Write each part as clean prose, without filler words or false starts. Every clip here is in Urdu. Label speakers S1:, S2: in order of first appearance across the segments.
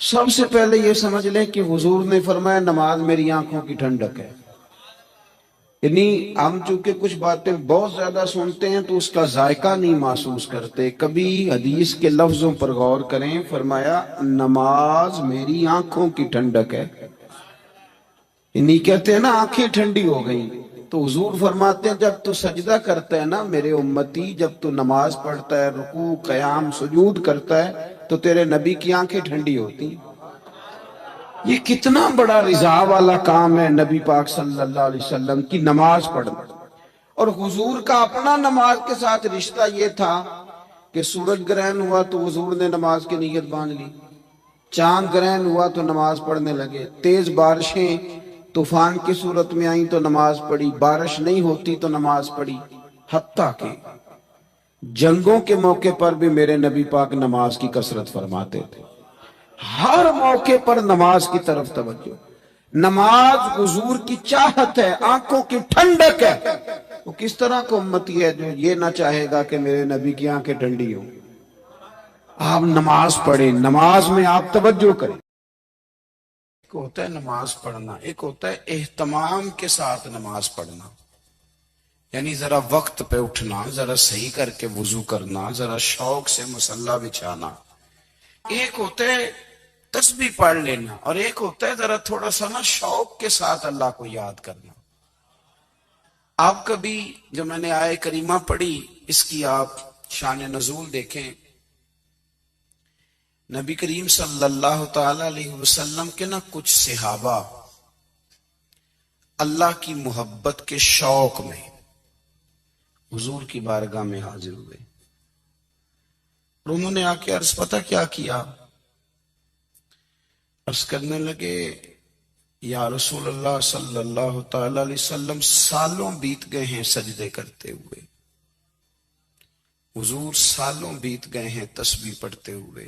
S1: سب سے پہلے یہ سمجھ لیں کہ حضور نے فرمایا نماز میری آنکھوں کی ٹھنڈک ہے. یعنی ہم چونکہ کچھ باتیں بہت زیادہ سنتے ہیں تو اس کا ذائقہ نہیں محسوس کرتے. کبھی حدیث کے لفظوں پر غور کریں. فرمایا نماز میری آنکھوں کی ٹھنڈک ہے. یعنی کہتے ہیں نا آنکھیں ٹھنڈی ہو گئیں. تو حضور فرماتے ہیں جب تو سجدہ کرتا ہے نا میرے امتی، جب تو نماز پڑھتا ہے، رکوع قیام سجود کرتا ہے، تو تیرے نبی کی آنکھیں ٹھنڈی ہوتی ہیں. یہ کتنا بڑا رضا والا کام ہے نبی پاک صلی اللہ علیہ وسلم کی نماز پڑھنا. اور حضور کا اپنا نماز کے ساتھ رشتہ یہ تھا کہ سورج گرہن ہوا تو حضور نے نماز کی نیت باندھ لی، چاند گرہن ہوا تو نماز پڑھنے لگے، تیز بارشیں طوفان کی صورت میں آئیں تو نماز پڑھی، بارش نہیں ہوتی تو نماز پڑھی. حتیٰ کہ جنگوں کے موقع پر بھی میرے نبی پاک نماز کی کثرت فرماتے تھے. ہر موقع پر نماز کی طرف توجہ. نماز حضور کی چاہت ہے، آنکھوں کی ٹھنڈک ہے. وہ کس طرح کا امتی ہے جو یہ نہ چاہے گا کہ میرے نبی کی آنکھیں ٹھنڈی ہوں. آپ نماز پڑھیں، نماز میں آپ توجہ کریں. ایک ہوتا ہے نماز پڑھنا، ایک ہوتا ہے اہتمام کے ساتھ نماز پڑھنا. یعنی ذرا وقت پہ اٹھنا، ذرا صحیح کر کے وضو کرنا، ذرا شوق سے مصلی بچھانا. ایک ہوتا ہے تسبیح پڑھ لینا، اور ایک ہوتا ہے ذرا تھوڑا سا نا شوق کے ساتھ اللہ کو یاد کرنا. آپ کبھی جو میں نے آیہ کریمہ پڑھی اس کی آپ شان نزول دیکھیں. نبی کریم صلی اللہ تعالی علیہ وسلم کے نا کچھ صحابہ اللہ کی محبت کے شوق میں حضور کی بارگاہ میں حاضر ہوئے، اور انہوں نے آ کے عرض پتہ کیا کیا؟ عرض کرنے لگے یا رسول اللہ صلی اللہ تعالی علیہ وسلم سالوں بیت گئے ہیں سجدے کرتے ہوئے، حضور سالوں بیت گئے ہیں تسبیح پڑھتے ہوئے،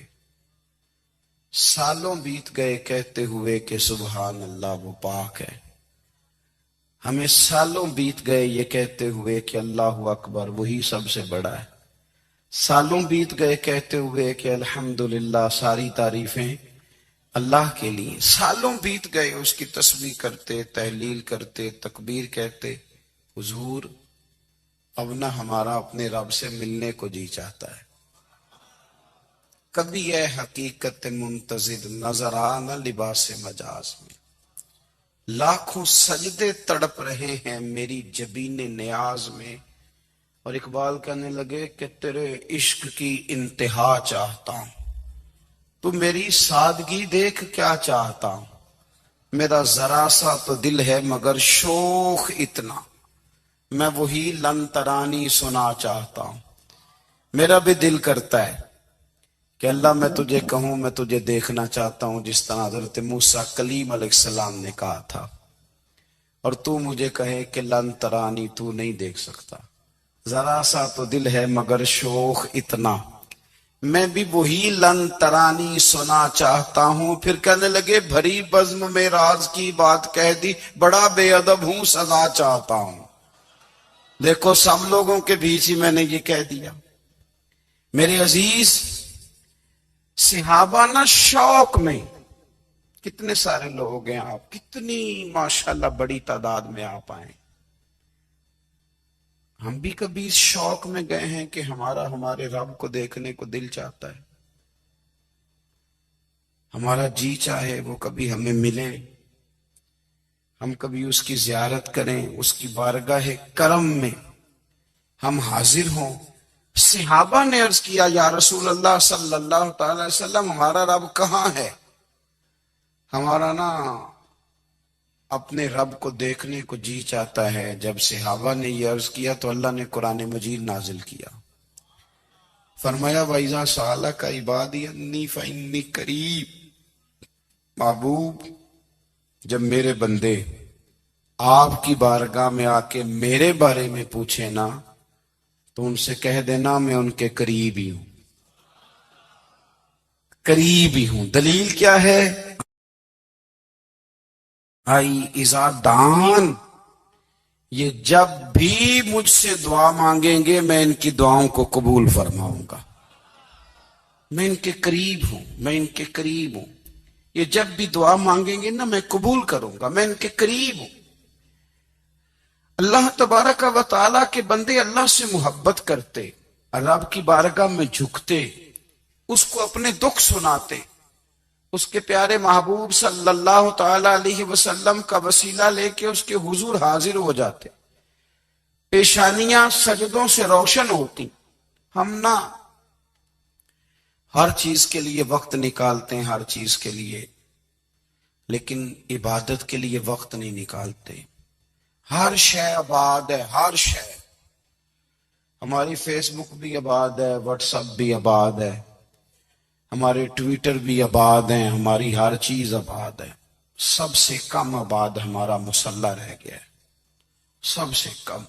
S1: سالوں بیت گئے کہتے ہوئے کہ سبحان اللہ وہ پاک ہے، ہمیں سالوں بیت گئے یہ کہتے ہوئے کہ اللہ اکبر وہی سب سے بڑا ہے، سالوں بیت گئے کہتے ہوئے کہ الحمدللہ ساری تعریفیں اللہ کے لیے، سالوں بیت گئے اس کی تسبیح کرتے، تحلیل کرتے، تکبیر کہتے. حضور اب نہ ہمارا اپنے رب سے ملنے کو جی چاہتا ہے. کبھی یہ حقیقت منتظر نظر آنا لباس مجاز میں، لاکھوں سجدے تڑپ رہے ہیں میری جبین نیاز میں. اور اقبال کہنے لگے کہ تیرے عشق کی انتہا چاہتا ہوں، تو میری سادگی دیکھ کیا چاہتا ہوں، میرا ذرا سا تو دل ہے مگر شوق اتنا، میں وہی لن ترانی سنا چاہتا ہوں. میرا بھی دل کرتا ہے کہ اللہ میں تجھے کہوں میں تجھے دیکھنا چاہتا ہوں جس طرح حضرت موسیٰ کلیم علیہ السلام نے کہا تھا، اور تو مجھے کہے کہ لن ترانی تو نہیں دیکھ سکتا، ذرا سا تو دل ہے مگر شوق اتنا، میں بھی وہی لن ترانی سنا چاہتا ہوں. پھر کہنے لگے بھری بزم میں راز کی بات کہہ دی، بڑا بے ادب ہوں سزا چاہتا ہوں. دیکھو سب لوگوں کے بیچ ہی میں نے یہ کہہ دیا. میرے عزیز صحابہ نا شوق میں، کتنے سارے لوگ ہیں آپ، کتنی ماشاءاللہ بڑی تعداد میں آپ آئیں. ہم بھی کبھی اس شوق میں گئے ہیں کہ ہمارے رب کو دیکھنے کو دل چاہتا ہے، ہمارا جی چاہے وہ کبھی ہمیں ملے، ہم کبھی اس کی زیارت کریں، اس کی بارگاہ کرم میں ہم حاضر ہوں. صحابہ نے عرض کیا یا رسول اللہ صلی اللہ تعالی علیہ وسلم ہمارا رب کہاں ہے؟ ہمارا نا اپنے رب کو دیکھنے کو جی چاہتا ہے. جب صحابہ نے یہ عرض کیا تو اللہ نے قرآن مجید نازل کیا. فرمایا وَإِذَا سَأَلَكَ عِبَادِي عَنِّي فَإِنِّي قَرِيبٌ. محبوب جب میرے بندے آپ کی بارگاہ میں آ کے میرے بارے میں پوچھیں نا تو ان سے کہہ دینا میں ان کے قریب ہی ہوں، قریب ہی ہوں. دلیل کیا ہے؟ اذا دان، یہ جب بھی مجھ سے دعا مانگیں گے میں ان کی دعاؤں کو قبول فرماؤں گا. میں ان کے قریب ہوں، میں ان کے قریب ہوں. یہ جب بھی دعا مانگیں گے نا میں قبول کروں گا، میں ان کے قریب ہوں۔ اللہ تبارک و تعالیٰ کے بندے اللہ سے محبت کرتے، رب کی بارگاہ میں جھکتے، اس کو اپنے دکھ سناتے، اس کے پیارے محبوب صلی اللہ تعالی علیہ وسلم کا وسیلہ لے کے اس کے حضور حاضر ہو جاتے، پیشانیاں سجدوں سے روشن ہوتی۔ ہم نہ ہر چیز کے لیے وقت نکالتے ہیں، ہر چیز کے لیے، لیکن عبادت کے لیے وقت نہیں نکالتے۔ ہر شے آباد ہے، ہر شے، ہماری فیس بک بھی آباد ہے، واٹس ایپ بھی آباد ہے، ہمارے ٹویٹر بھی آباد ہیں، ہماری ہر چیز آباد ہے۔ سب سے کم آباد ہمارا مصلی رہ گیا ہے، سب سے کم۔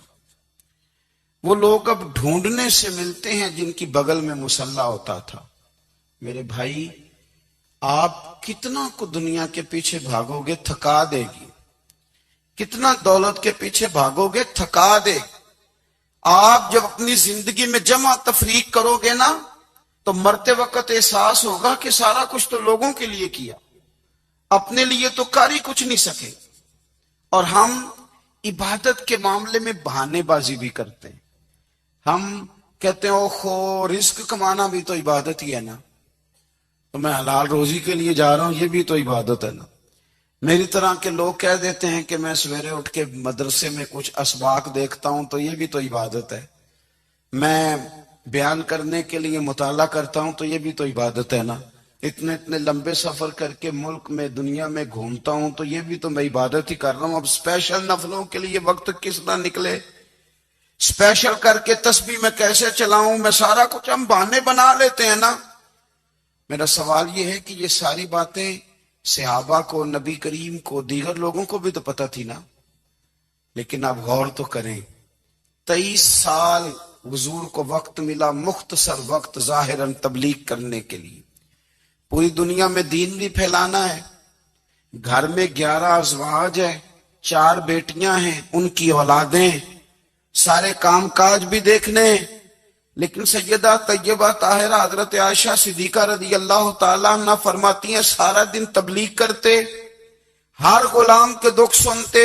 S1: وہ لوگ اب ڈھونڈنے سے ملتے ہیں جن کی بغل میں مصلی ہوتا تھا۔ میرے بھائی، آپ کتنا کو دنیا کے پیچھے بھاگو گے تھکا دے گی، کتنا دولت کے پیچھے بھاگو گے تھکا دے گی۔ آپ جب اپنی زندگی میں جمع تفریق کرو گے نا تو مرتے وقت احساس ہوگا کہ سارا کچھ تو لوگوں کے لیے کیا، اپنے لیے تو کر ہی کچھ نہیں سکے۔ اور ہم عبادت کے معاملے میں بہانے بازی بھی کرتے ہیں۔ ہم کہتے ہیں اوہو رزق کمانا بھی تو عبادت ہی ہے نا، تو میں حلال روزی کے لیے جا رہا ہوں، یہ بھی تو عبادت ہے نا۔ میری طرح کے لوگ کہہ دیتے ہیں کہ میں سویرے اٹھ کے مدرسے میں کچھ اسباق دیکھتا ہوں تو یہ بھی تو عبادت ہے، میں بیان کرنے کے لیے مطالعہ کرتا ہوں تو یہ بھی تو عبادت ہے نا، اتنے لمبے سفر کر کے ملک میں دنیا میں گھومتا ہوں تو یہ بھی تو میں عبادت ہی کر رہا ہوں۔ اب اسپیشل نفلوں کے لیے وقت کس طرح نکلے، اسپیشل کر کے تسبیح میں کیسے چلاؤں، میں سارا کچھ، ہم بہانے بنا لیتے ہیں نا۔ میرا سوال یہ ہے کہ یہ ساری باتیں صحابہ کو، نبی کریم کو، دیگر لوگوں کو بھی تو پتہ تھی نا، لیکن آپ غور تو کریں، 23 سال حضور کو وقت ملا، مختصر وقت ظاہراً تبلیغ کرنے کے لیے، پوری دنیا میں دین بھی پھیلانا ہے۔ گھر میں 11 ازواج ہے، 4 بیٹیاں ہیں، ان کی اولادیں، سارے کام کاج بھی دیکھنے ہیں۔ لیکن سیدہ طیبہ طاہرہ حضرت عائشہ صدیقہ رضی اللہ تعالیٰ عنہ فرماتی ہیں سارا دن تبلیغ کرتے، ہر غلام کے دکھ سنتے،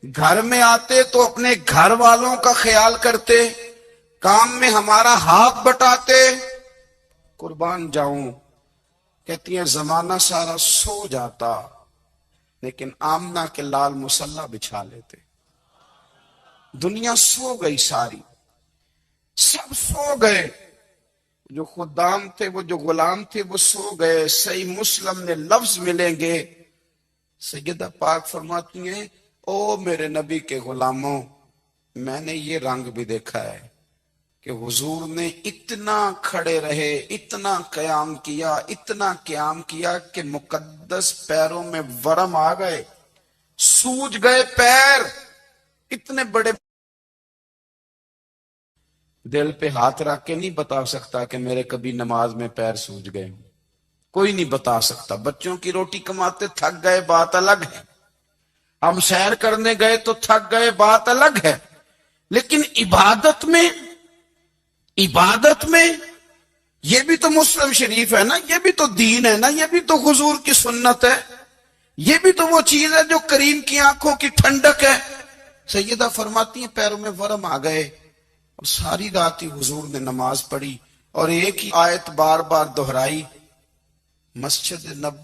S1: گھر میں آتے تو اپنے گھر والوں کا خیال کرتے، کام میں ہمارا ہاتھ بٹاتے۔ قربان جاؤں، کہتی ہیں زمانہ سارا سو جاتا لیکن آمنہ کے لال مصلی بچھا لیتے۔ دنیا سو گئی، ساری سب سو گئے، جو خدام تھے، وہ جو غلام تھے، وہ سو گئے۔ صحیح مسلم میں لفظ ملیں گے، سیدہ پاک فرماتی ہیں او میرے نبی کے غلاموں، میں نے یہ رنگ بھی دیکھا ہے کہ حضور نے اتنا کھڑے رہے، اتنا قیام کیا، اتنا قیام کیا کہ مقدس پیروں میں ورم آ گئے، سوج گئے پیر، اتنے بڑے۔ دل پہ ہاتھ رکھ کے نہیں بتا سکتا کہ میرے کبھی نماز میں پیر سوج گئے، کوئی نہیں بتا سکتا۔ بچوں کی روٹی کماتے تھک گئے، بات الگ ہے، ہم سیر کرنے گئے تو تھک گئے، بات الگ ہے، لیکن عبادت میں یہ بھی تو مسلم شریف ہے نا، یہ بھی تو دین ہے نا، یہ بھی تو حضور کی سنت ہے، یہ بھی تو وہ چیز ہے جو کریم کی آنکھوں کی ٹھنڈک ہے۔ سیدہ فرماتی ہیں پیروں میں ورم آ گئے، اور ساری رات ہی حضور نے نماز پڑھی اور ایک ہی آیت بار بار دہرائی، مسجد نبی